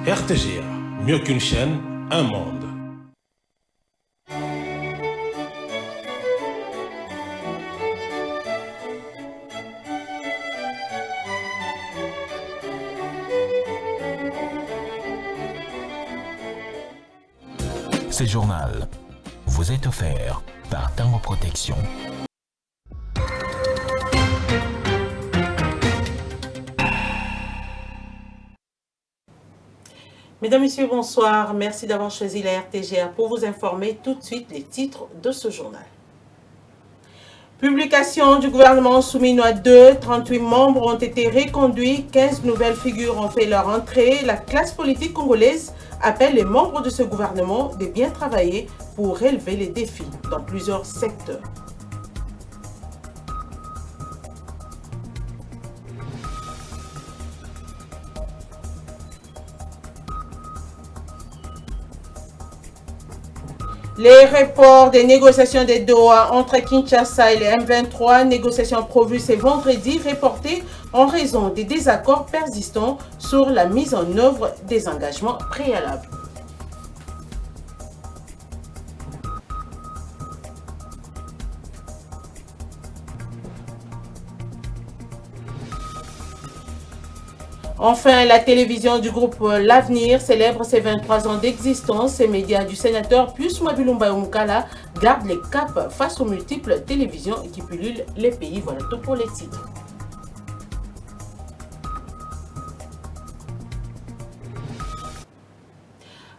RTGA, mieux qu'une chaîne, un monde. Ce journal vous est offert par Tango Protection. Mesdames, Messieurs, bonsoir. Merci d'avoir choisi la RTGA pour vous informer tout de suite les titres de ce journal. Publication du gouvernement Souminois 2, 38 membres ont été reconduits, 15 nouvelles figures ont fait leur entrée. La classe politique congolaise appelle les membres de ce gouvernement de bien travailler pour relever les défis dans plusieurs secteurs. Les reports des négociations des Doha entre Kinshasa et les M23, négociations prévues ce vendredi, reportées en raison des désaccords persistants sur la mise en œuvre des engagements préalables. Enfin, la télévision du groupe L'Avenir célèbre ses 23 ans d'existence. Ces médias du sénateur Pius Mabilumba Mukala gardent les caps face aux multiples télévisions qui pullulent les pays. Voilà tout pour les titres.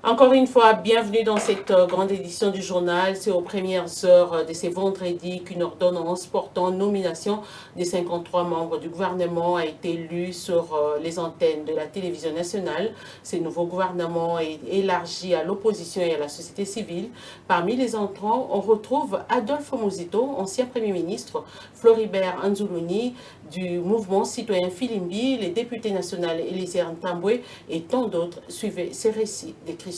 Encore une fois, bienvenue dans cette grande édition du journal. C'est aux premières heures de ce vendredi qu'une ordonnance portant nomination des 53 membres du gouvernement a été lue sur les antennes de la télévision nationale. Ce nouveau gouvernement est élargi à l'opposition et à la société civile. Parmi les entrants, on retrouve Adolphe Muzito, ancien Premier ministre, Floribert Anzuluni du mouvement citoyen Filimbi, les députés nationaux Élisée Ntambwe et tant d'autres. Suivez ces récits des Christians.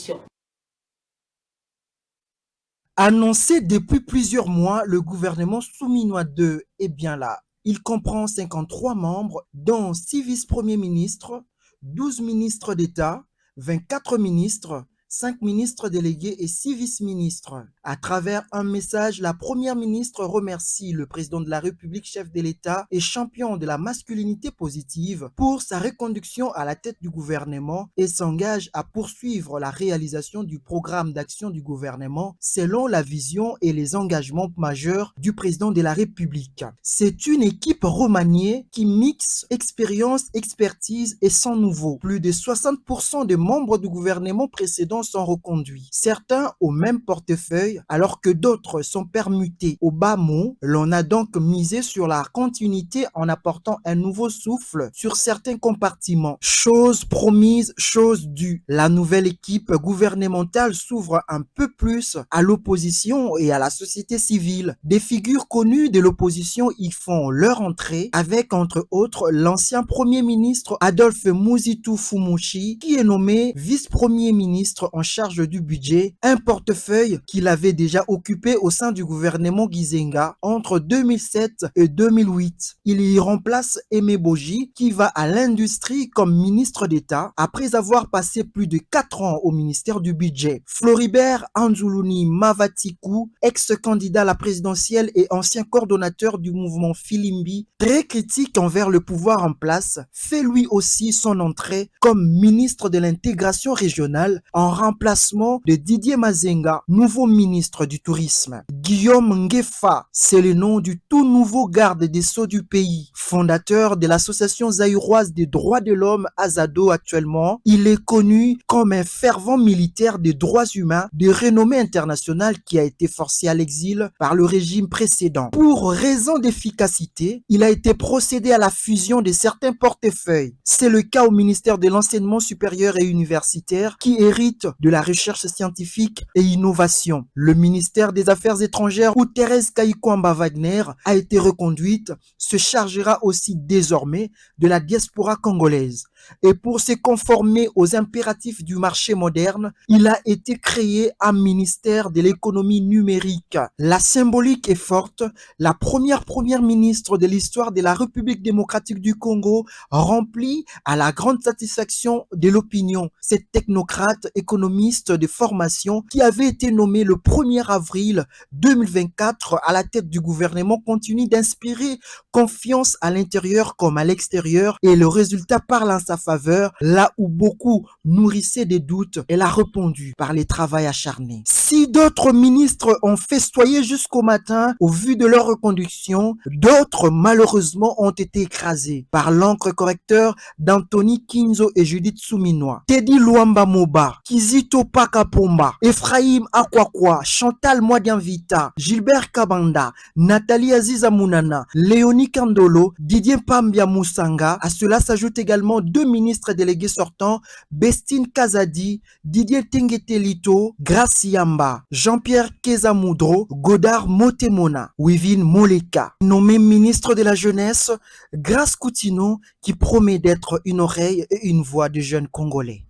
Annoncé depuis plusieurs mois, le gouvernement Souminois 2 est bien là. Il comprend 53 membres, dont 6 vice-premiers ministres, 12 ministres d'État, 24 ministres, 5 ministres délégués et 6 vice-ministres. À travers un message, la première ministre remercie le président de la République, chef de l'État et champion de la masculinité positive pour sa reconduction à la tête du gouvernement et s'engage à poursuivre la réalisation du programme d'action du gouvernement selon la vision et les engagements majeurs du président de la République. C'est une équipe remaniée qui mixe expérience, expertise et sang nouveau. Plus de 60% des membres du gouvernement précédent sont reconduits. Certains au même portefeuille alors que d'autres sont permutés. Au bas mot, l'on a donc misé sur la continuité en apportant un nouveau souffle sur certains compartiments. Chose promise, chose due. La nouvelle équipe gouvernementale s'ouvre un peu plus à l'opposition et à la société civile. Des figures connues de l'opposition y font leur entrée avec entre autres l'ancien premier ministre Adolphe Muzito Fumushi qui est nommé vice-premier ministre en charge du budget, un portefeuille qu'il avait déjà occupé au sein du gouvernement Gizenga entre 2007 et 2008. Il y remplace Aimé Boji qui va à l'industrie comme ministre d'État après avoir passé plus de 4 ans au ministère du budget. Floribert Anzuluni Mavatikou, ex-candidat à la présidentielle et ancien coordonnateur du mouvement Filimbi, très critique envers le pouvoir en place, fait lui aussi son entrée comme ministre de l'intégration régionale en remplacement de Didier Mazenga, nouveau ministre du tourisme. Guillaume Ngefa, c'est le nom du tout nouveau garde des Sceaux du pays, fondateur de l'association zaïroise des droits de l'homme Azado actuellement. Il est connu comme un fervent militaire des droits humains de renommée internationale qui a été forcé à l'exil par le régime précédent. Pour raison d'efficacité, il a été procédé à la fusion de certains portefeuilles. C'est le cas au ministère de l'enseignement supérieur et universitaire qui hérite de la recherche scientifique et innovation. Le ministère des Affaires étrangères où Thérèse Kayikwamba Wagner a été reconduite se chargera aussi désormais de la diaspora congolaise. et pour se conformer aux impératifs du marché moderne, il a été créé un ministère de l'économie numérique. La symbolique est forte. La première ministre de l'histoire de la République démocratique du Congo remplit à la grande satisfaction de l'opinion. Cette technocrate économiste de formation qui avait été nommé le 1er avril 2024 à la tête du gouvernement continue d'inspirer confiance à l'intérieur comme à l'extérieur et le résultat parle en sa faveur. Là où beaucoup nourrissaient des doutes, elle a répondu par les travaux acharnés. Si d'autres ministres ont festoyé jusqu'au matin au vu de leur reconduction, d'autres malheureusement ont été écrasés par l'encre correcteur d'Anthony Kinzo et Judith Souminois. Teddy Luamba Moba, Kizito Pakapomba, Ephraim Akwakwa, Chantal Mwadianvita, Gilbert Kabanda, Nathalie Aziza Mounana, Léonie Kandolo, Didier Pambia Moussanga. À cela s'ajoutent également 2 ministres délégués sortants, Bestine Kazadi, Didier Tengetelito, Grace Yamba, Jean-Pierre Kezamoudro, Godard Motemona, Wivine Moleka. Nommé ministre de la Jeunesse, Grace Koutino, qui promet d'être une oreille et une voix des jeunes Congolais.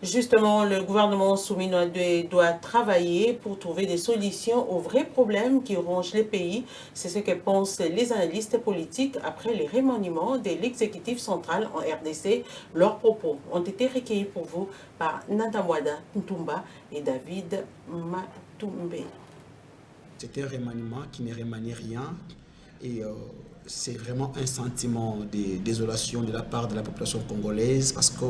Justement, le gouvernement souminois doit travailler pour trouver des solutions aux vrais problèmes qui rongent les pays. C'est ce que pensent les analystes politiques après les remaniements de l'exécutif central en RDC. Leurs propos ont été recueillis pour vous par Nadamwada Ntumba et David Matumbe. C'est un remaniement qui ne remanie rien et c'est vraiment un sentiment de désolation de la part de la population congolaise parce que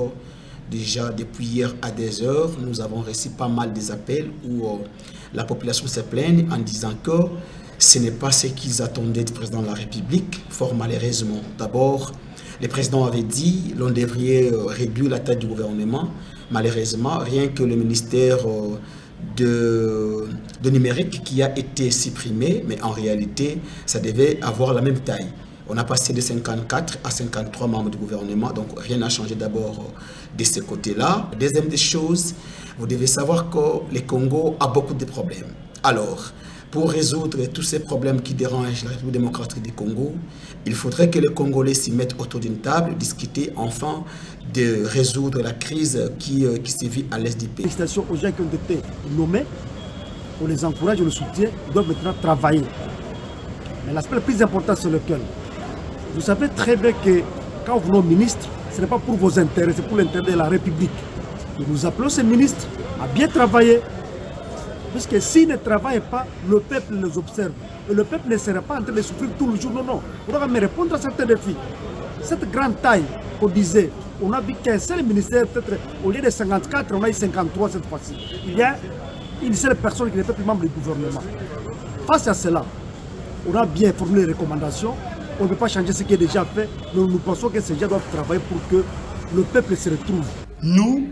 déjà depuis hier à des heures, nous avons reçu pas mal des appels où la population se plaigne en disant que ce n'est pas ce qu'ils attendaient du président de la République, fort malheureusement. D'abord, le président avait dit l'on devrait réduire la taille du gouvernement. Malheureusement, rien que le ministère de numérique qui a été supprimé, mais en réalité, ça devait avoir la même taille. On a passé de 54 à 53 membres du gouvernement, donc rien n'a changé d'abord de ce côté-là. Deuxième des choses, vous devez savoir que le Congo a beaucoup de problèmes. Alors, pour résoudre tous ces problèmes qui dérangent la République démocratique du Congo, il faudrait que les Congolais s'y mettent autour d'une table, discuter enfin de résoudre la crise qui sévit à l'est du pays. Félicitations aux gens qui ont été nommés, on les encourage, on les soutient, ils doivent maintenant travailler. Mais l'aspect le plus important, c'est lequel? Vous savez très bien que quand vous nommez ministre, ce n'est pas pour vos intérêts, c'est pour l'intérêt de la République. Et nous appelons ces ministres à bien travailler. Parce que s'ils ne travaillent pas, le peuple les observe. Et le peuple ne sera pas en train de souffrir tout le jour. Non, non. On doit me répondre à certains défis. Cette grande taille qu'on disait, on a vu qu'un seul ministère, peut-être au lieu de 54, on a eu 53 cette fois-ci. Il y a une seule personne qui n'est pas plus membre du gouvernement. Face à cela, on a bien formulé les recommandations. On ne peut pas changer ce qui est déjà fait. Mais nous pensons que ces gens doivent travailler pour que le peuple se retrouve. Nous,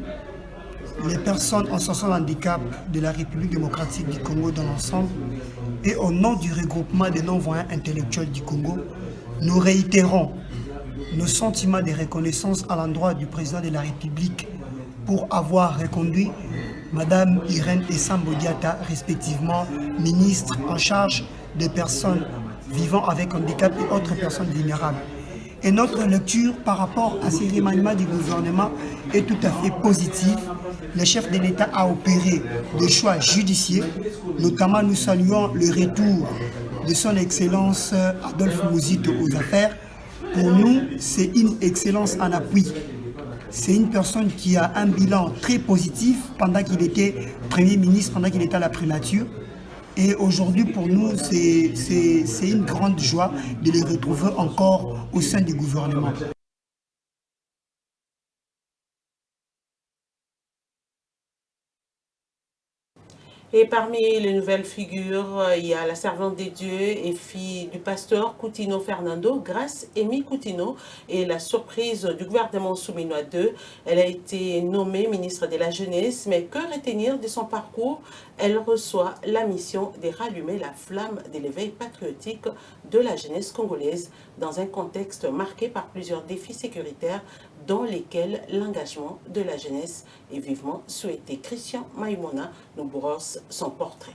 les personnes en situation de handicap de la République démocratique du Congo dans l'ensemble, et au nom du regroupement des non-voyants intellectuels du Congo, nous réitérons nos sentiments de reconnaissance à l'endroit du président de la République pour avoir reconduit Madame Irène Essam-Bodiata, respectivement ministre en charge des personnes vivant avec handicap et autres personnes vulnérables. Et notre lecture par rapport à ces remaniements du gouvernement est tout à fait positive. Le chef de l'État a opéré des choix judicieux. Notamment, nous saluons le retour de son Excellence Adolphe Mouzito aux affaires. Pour nous, c'est une excellence en appui. C'est une personne qui a un bilan très positif pendant qu'il était Premier ministre, pendant qu'il était à la primature. Et aujourd'hui, pour nous, c'est une grande joie de les retrouver encore au sein du gouvernement. Et parmi les nouvelles figures, il y a la servante des dieux et fille du pasteur Coutinho Fernando, Grace Amy Coutinho, et la surprise du gouvernement souminois 2. Elle a été nommée ministre de la Jeunesse, mais que retenir de son parcours? Elle reçoit la mission de rallumer la flamme de l'éveil patriotique de la jeunesse congolaise dans un contexte marqué par plusieurs défis sécuritaires dans lesquels l'engagement de la jeunesse est vivement souhaité. Christian Maïmona nous brosse son portrait.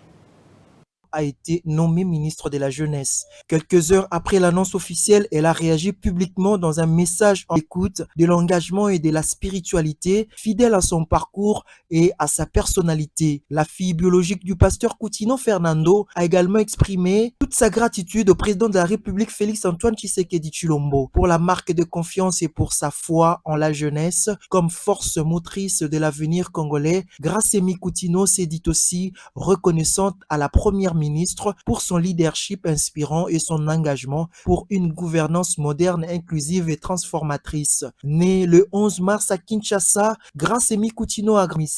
a été nommée ministre de la Jeunesse. Quelques heures après l'annonce officielle, elle a réagi publiquement dans un message en écoute de l'engagement et de la spiritualité, fidèle à son parcours et à sa personnalité. La fille biologique du pasteur Coutinho, Fernando, a également exprimé toute sa gratitude au président de la République Félix-Antoine Tshisekedi Tshilombo pour la marque de confiance et pour sa foi en la jeunesse comme force motrice de l'avenir congolais. Grassemi Coutinho s'est dit aussi reconnaissante à la première ministre pour son leadership inspirant et son engagement pour une gouvernance moderne, inclusive et transformatrice. Né le 11 mars à Kinshasa, Grassemi Coutinho a grandi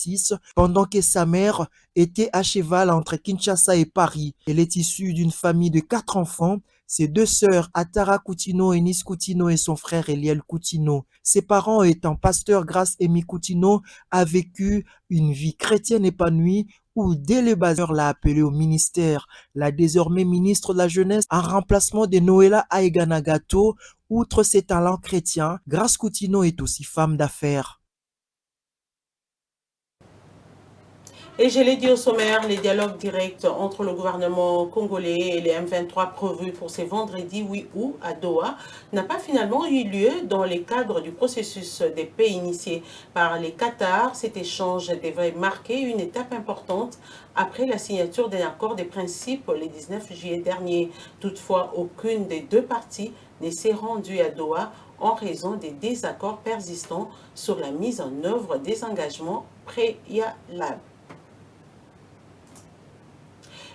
pendant que sa mère était à cheval entre Kinshasa et Paris. Elle est issue d'une famille de 4 enfants. Ses 2 sœurs, Atara Coutinho, Enis Coutinho et son frère Eliel Coutinho. Ses parents étant pasteurs, Grassemi Coutinho a vécu une vie chrétienne épanouie où dès le bas âge l'a appelée au ministère. La désormais ministre de la Jeunesse en remplacement de Noëlla Aïganagato. Outre ses talents chrétiens, Grace Coutinho est aussi femme d'affaires. Et je l'ai dit au sommaire, les dialogues directs entre le gouvernement congolais et les M23 prévus pour ce vendredi 8 août à Doha n'a pas finalement eu lieu dans le cadre du processus de paix initié par les Qatar. Cet échange devrait marquer une étape importante après la signature d'un accord de principe le 19 juillet dernier. Toutefois, aucune des 2 parties ne s'est rendue à Doha en raison des désaccords persistants sur la mise en œuvre des engagements préalables.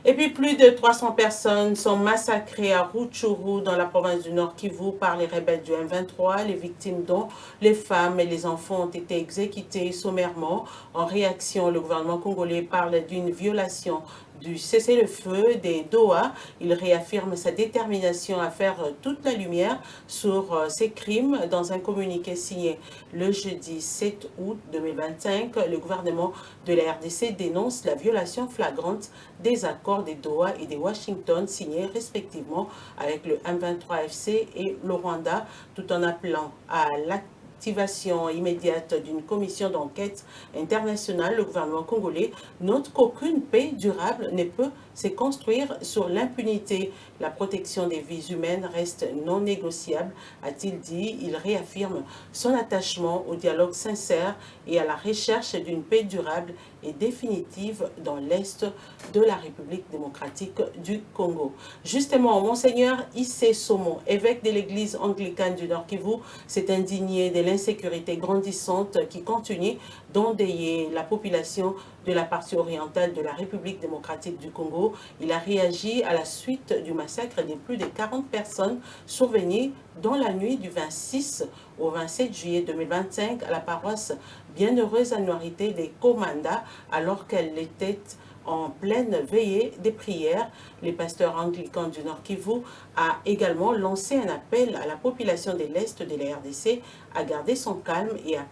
Et puis, plus de 300 personnes sont massacrées à Rutshuru, dans la province du Nord Kivu, par les rebelles du M23. Les victimes, dont les femmes et les enfants, ont été exécutées sommairement. En réaction, le gouvernement congolais parle d'une violation du cessez-le-feu des Doha. Il réaffirme sa détermination à faire toute la lumière sur ces crimes. Dans un communiqué signé le jeudi 7 août 2025, le gouvernement de la RDC dénonce la violation flagrante des accords des Doha et de Washington signés respectivement avec le M23FC et le Rwanda, tout en appelant à l'activation immédiate d'une commission d'enquête internationale. Le gouvernement congolais note qu'aucune paix durable ne peut se construire sur l'impunité. La protection des vies humaines reste non négociable, a-t-il dit. Il réaffirme son attachement au dialogue sincère et à la recherche d'une paix durable et définitive dans l'Est de la République démocratique du Congo. Justement, Monseigneur Issé Somon, évêque de l'église anglicane du Nord Kivu, s'est indigné de l'insécurité grandissante qui continue d'endeuiller la population de la partie orientale de la République démocratique du Congo. Il a réagi à la suite du massacre de plus de 40 personnes survenues dans la nuit du 26 au 27 juillet 2025 à la paroisse Bienheureuse Annuarité des Komanda, alors qu'elle était en pleine veillée des prières. Les pasteurs anglicans du Nord Kivu a également lancé un appel à la population de l'Est de la RDC à garder son calme et à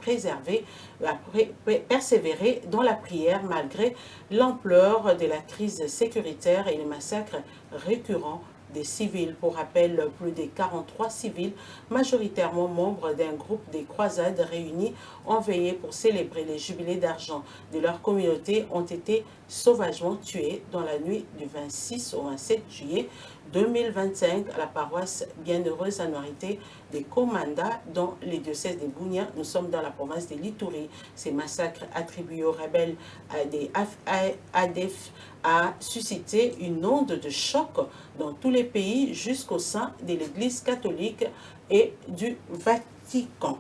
persévérer dans la prière malgré l'ampleur de la crise sécuritaire et les massacres récurrents des civils. Pour rappel, plus de 43 civils, majoritairement membres d'un groupe des croisades réunis en veillée pour célébrer les jubilés d'argent de leur communauté, ont été sauvagement tués dans la nuit du 26 au 27 juillet 2025 à la paroisse Bienheureuse Annuarité des Komanda dans les diocèses de Bunia. Nous sommes dans la province de l'Ituri. Ces massacres attribués aux rebelles des ADF a suscité une onde de choc dans tous les pays jusqu'au sein de l'Église catholique et du Vatican.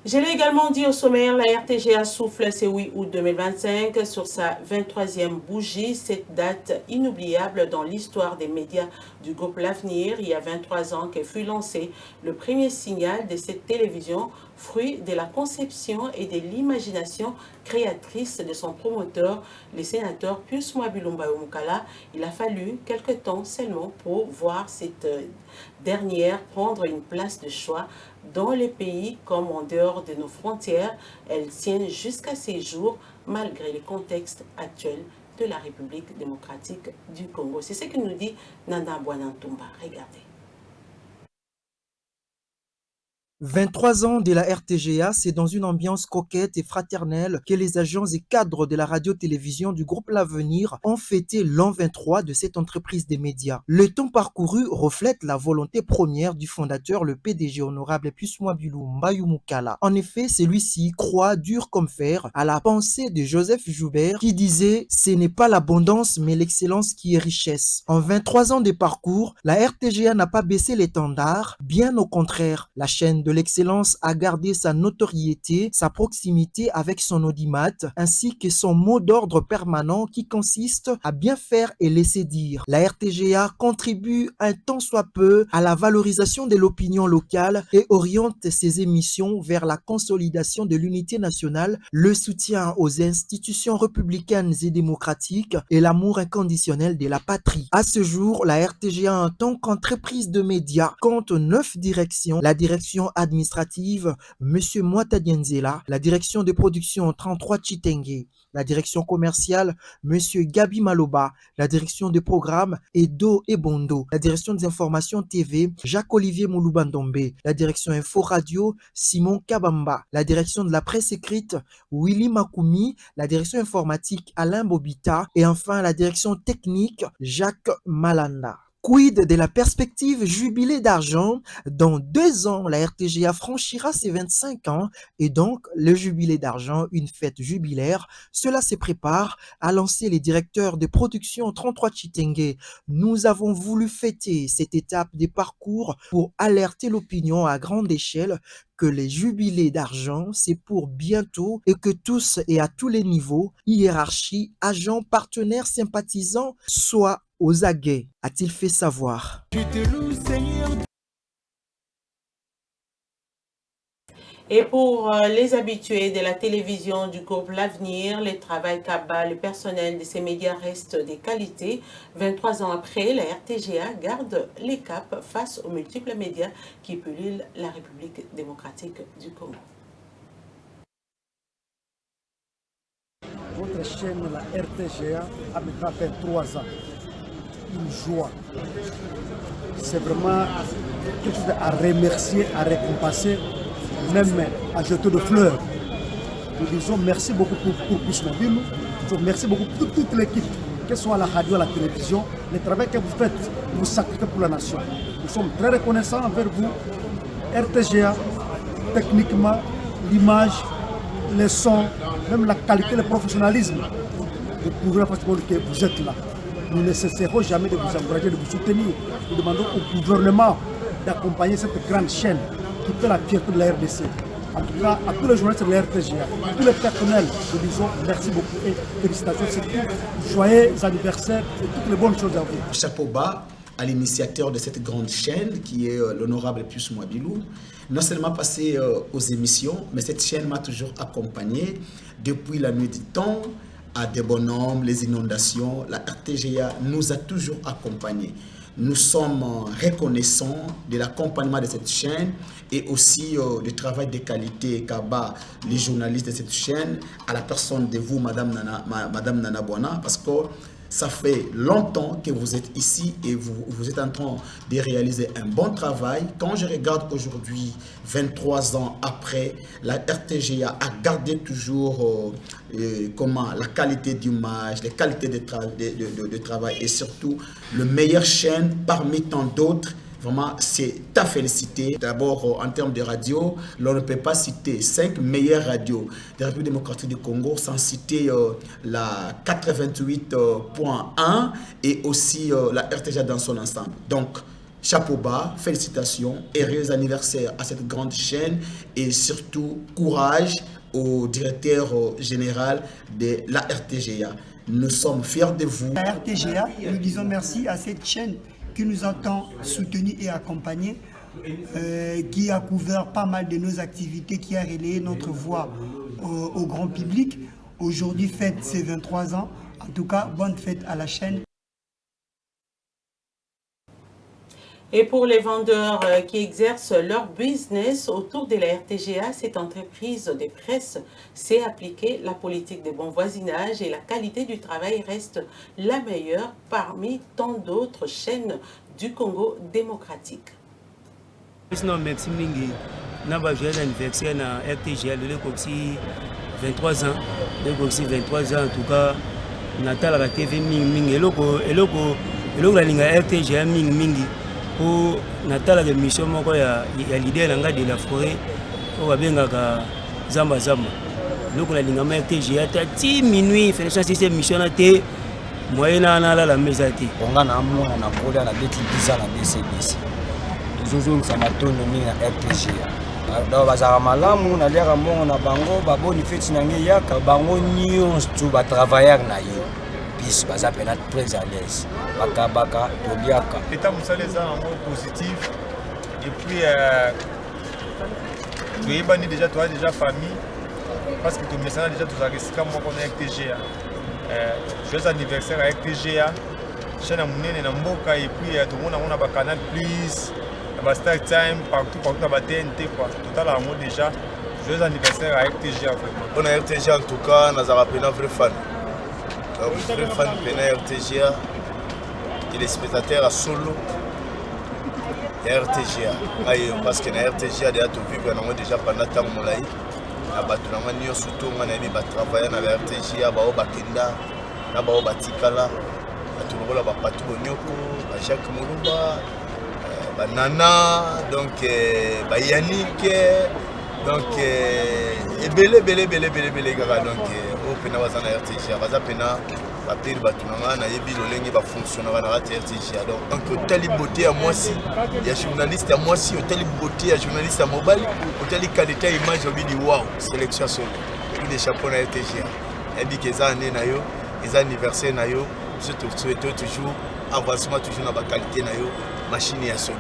Je l'ai également dit au sommaire, la RTGA souffle ce 8 août 2025 sur sa 23e bougie. Cette date inoubliable dans l'histoire des médias du groupe L'Avenir. Il y a 23 ans que fut lancé le premier signal de cette télévision, fruit de la conception et de l'imagination créatrice de son promoteur, le sénateur Pius Mwabilumba Mukala. Il a fallu quelque temps seulement pour voir cette dernière prendre une place de choix dans les pays comme en dehors de nos frontières. Elle tient jusqu'à ces jours malgré le contexte actuel de la République démocratique du Congo. C'est ce que nous dit Nanda Bwanantumba. Regardez. 23 ans de la RTGA, c'est dans une ambiance coquette et fraternelle que les agents et cadres de la radio-télévision du groupe L'Avenir ont fêté l'an 23 de cette entreprise des médias. Le temps parcouru reflète la volonté première du fondateur, le PDG honorable Pius Mwabilou Mbayou Moukala. En effet, celui-ci croit dur comme fer à la pensée de Joseph Joubert qui disait « Ce n'est pas l'abondance mais l'excellence qui est richesse ». En 23 ans de parcours, la RTGA n'a pas baissé l'étendard, bien au contraire. La chaîne de l'excellence a gardé sa notoriété, sa proximité avec son audimat, ainsi que son mot d'ordre permanent qui consiste à bien faire et laisser dire. La RTGA contribue un tant soit peu à la valorisation de l'opinion locale et oriente ses émissions vers la consolidation de l'unité nationale, le soutien aux institutions républicaines et démocratiques et l'amour inconditionnel de la patrie. À ce jour, la RTGA en tant qu'entreprise de médias compte 9 directions. La direction administrative, M. Mwata Dienzela, la direction de production 33 Chitenge, la direction commerciale, M. Gabi Maloba, la direction de programme, Edo Ebondo, la direction des informations TV, Jacques-Olivier Mouloubandombe, la direction Info Radio, Simon Kabamba, la direction de la presse écrite, Willy Makoumi, la direction informatique, Alain Bobita, et enfin la direction technique, Jacques Malanda. Quid de la perspective jubilé d'argent? Dans 2 ans, la RTGA franchira ses 25 ans et donc le jubilé d'argent, une fête jubilaire. Cela se prépare à lancer les directeurs de production 33 Chitenge. Nous avons voulu fêter cette étape des parcours pour alerter l'opinion à grande échelle que les jubilés d'argent, c'est pour bientôt et que tous et à tous les niveaux, hiérarchie, agents, partenaires, sympathisants, soient aux aguets, a-t-il fait savoir. Et pour les habitués de la télévision du groupe L'Avenir, le travail qu'abat le personnel de ces médias reste de qualité. 23 ans après, la RTGA garde les caps face aux multiples médias qui pullulent la République démocratique du Congo. Votre chaîne, la RTGA, a maintenant fait 3 ans. Une joie. C'est vraiment quelque chose à remercier, à récompenser, même à jeter de fleurs. Nous disons merci beaucoup pour Pius Mwabilou, merci beaucoup pour toute l'équipe, que ce soit à la radio, à la télévision, le travail que vous faites, vous sacrifiez pour la nation. Nous sommes très reconnaissants envers vous. RTGA, techniquement, l'image, les sons, même la qualité, le professionnalisme, vous pouvez facilement que vous êtes là. Nous ne cesserons jamais de vous encourager, de vous soutenir. Nous demandons au gouvernement d'accompagner cette grande chaîne qui fait la fierté de la RDC. En tout cas, à tous les journalistes de la RTGA, à tous les personnels, nous disons merci beaucoup et félicitations. Joyeux anniversaire et toutes les bonnes choses à vous. Chapeau bas à l'initiateur de cette grande chaîne qui est l'honorable Pius Mwabilou. Non seulement passé aux émissions, mais cette chaîne m'a toujours accompagné depuis la nuit du temps. À des bonhommes, les inondations, la RTGA nous a toujours accompagnés. Nous sommes reconnaissants de l'accompagnement de cette chaîne et aussi du travail de qualité qu'abat les journalistes de cette chaîne, à la personne de vous, Madame Nana Bwana, parce que ça fait longtemps que vous êtes ici et vous êtes en train de réaliser un bon travail. Quand je regarde aujourd'hui, 23 ans après, la RTGA a gardé toujours la qualité d'image, la qualité de travail et surtout le meilleur chaîne parmi tant d'autres. Vraiment, c'est à féliciter. D'abord, en termes de radio, l'on ne peut pas citer 5 meilleures radios de la République démocratique du Congo sans citer la 88.1 et aussi la RTGA dans son ensemble. Donc, chapeau bas, félicitations, heureux anniversaire à cette grande chaîne et surtout courage au directeur général de la RTGA. Nous sommes fiers de vous. La RTGA, nous disons merci à cette chaîne qui nous a tant soutenus et accompagnés, qui a couvert pas mal de nos activités, qui a relayé notre voix au grand public. Aujourd'hui, fête ses 23 ans. En tout cas, bonne fête à la chaîne. Et pour les vendeurs qui exercent leur business autour de la RTGA, cette entreprise de presse sait appliquer la politique de bon voisinage et la qualité du travail reste la meilleure parmi tant d'autres chaînes du Congo démocratique. Merci mingi na ba joyeux anniversaire na RTGA le aussi 23 ans le aussi 23 ans en tout cas Natal la TV mingi eloko la linga RTGA mingi pour Natal la mission moko ya leader nanga de la forêt o babengaka zamba eloko la linga RTGA ta 10 minuit fait cette mission na te moyena na la mesa te onga na mona na kola na beti bisa na BCBC toujours ça m'a tourné na RTGA donc bazara malamu na liaka mongo na bango baboni feti na nge yaka bango nyonso ba travailleur na yo bis baza pena très à l'aise baka toliaka état musale za en mode positif et puis tu es bani déjà toi déjà famille parce que tu me sens déjà tout ça que moi on est RTGA joyeux anniversaire à RTGA chaîne munene na mboka et puis tout le monde on a ba Canal Plus ba Star Time partout na ba TNT quoi total en mode déjà joyeux anniversaire à RTGA vraiment on a RTGA en tout cas na za rappelé vrai fan vrai fan de RTGA et les spectateurs à solo et RTGA parce que na RTGA déjà tout vivre na déjà pendant temps molai na batu na manio surtout on a ba travailler na RTGA ba bakenda na ba batikala batu lokola ba patu nyoko ba Jacques Muluba ba Nana donc ba Yannick donc ebele kaka donc o pena baza na RTGA baza pena bapeli bato na nga na yebi lolenge bafonctionnaka na kati RTGA donc otali beauté ya mwasi ya journaliste ya mwasi otali beauté ya journaliste ya mobali otali qualité ya image obidi wow sélection solo puis des chapeaux na RTGA ebi ke eza année na yo eza anniversaire na yo surtout souhaiter toujours avancement toujours na ba qualité na yo machine ya solo.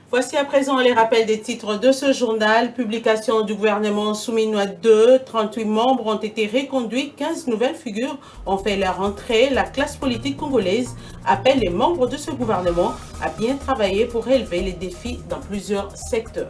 Voici à présent les rappels des titres de ce journal. Publication du gouvernement souminois 2. 38 membres ont été reconduits. 15 nouvelles figures ont fait leur entrée. La classe politique congolaise appelle les membres de ce gouvernement à bien travailler pour relever les défis dans plusieurs secteurs.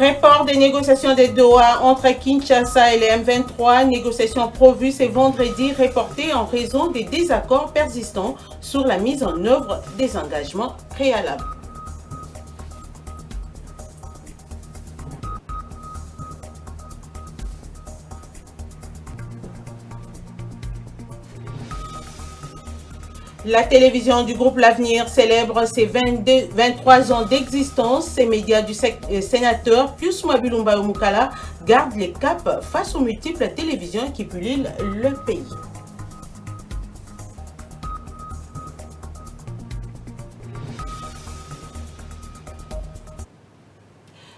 Report des négociations des Doha entre Kinshasa et les M23. Négociations prévues ce vendredi reportées en raison des désaccords persistants sur la mise en œuvre des engagements préalables. La télévision du groupe L'Avenir célèbre ses 23 ans d'existence. Ces médias du sénateur Pius Mwabulumba Mukala gardent les caps face aux multiples télévisions qui pullulent le pays.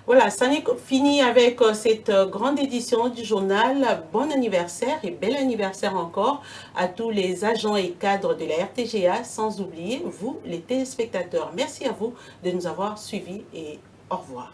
Voilà, ça n'est fini avec cette grande édition du journal. Bon anniversaire et bel anniversaire encore à tous les agents et cadres de la RTGA, sans oublier vous, les téléspectateurs. Merci à vous de nous avoir suivis et au revoir.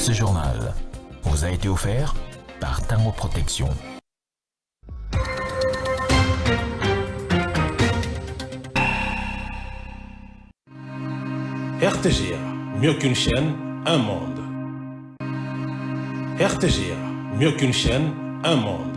Ce journal vous a été offert par Tango Protection. RTGA, mieux qu'une chaîne, un monde. RTGA, mieux qu'une chaîne, un monde.